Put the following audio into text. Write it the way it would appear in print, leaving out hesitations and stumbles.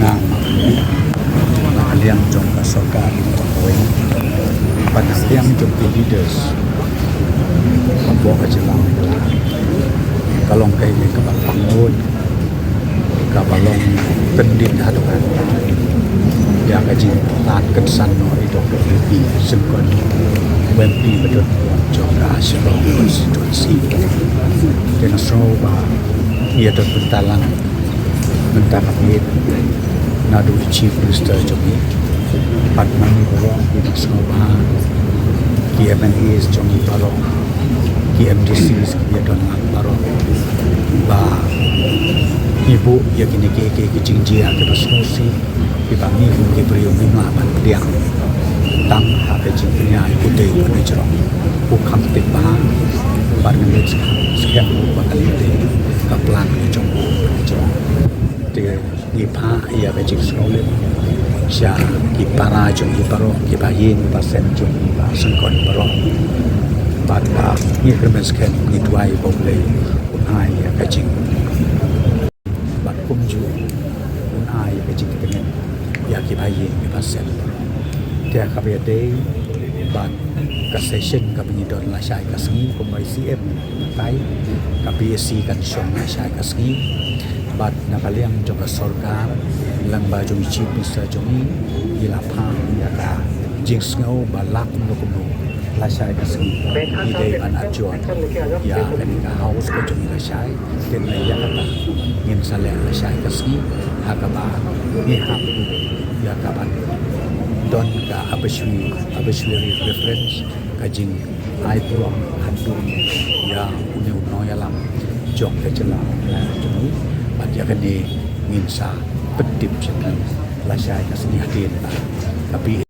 ngang liang jong ka soka to koi pan liang jong ki leaders bo ka jelang kalong kai me ka pangun ka balong pendit hadukan ya ka jing tat kan san no i dok pi sim kon when pi betul jong ka shiro constituency dengan so ba ia dot bentalang bentar kapit nadu chief minister jogi patman boro di soba KMNAs jogi baro KMDCs dia don baro ba ibu ya kini ke jingjia ke basnosi di bangi ke beriu lima ban diang tang ha ke jingnya ikute pada jerong bukan tiba bar ngelit sekian bakal ide kaplan ke jongko jerong di pa ia ke jing snolen sya ki para jong ki paro ki bayin pasen jong ba sengkon paro bat ba ni kremen sken ni tuai boble unai ya ke jing bat kumju unai ke jing pengen ya ki bayin ki pasen dia kabete bat ka session ka binidon la syai ka sengi komai CM tai ka BSc kan syong la syai ka sengi bat nakaliang jong ka sorkar lang ba jong chief minister jongi ila pha ya ka jing ngau balak no kuno la syai ka sengi ide an ajuan ya kan ka house ko jong la syai den la ya kata ngin sale la syai ka sengi ha ka ba ni ha ya ka ban don ka abashwi reference kajing ai puang handung ya uni no ya lam jong ke jela jong bat ya kene ngin sa pedip sekan la syai ka seni hadin tapi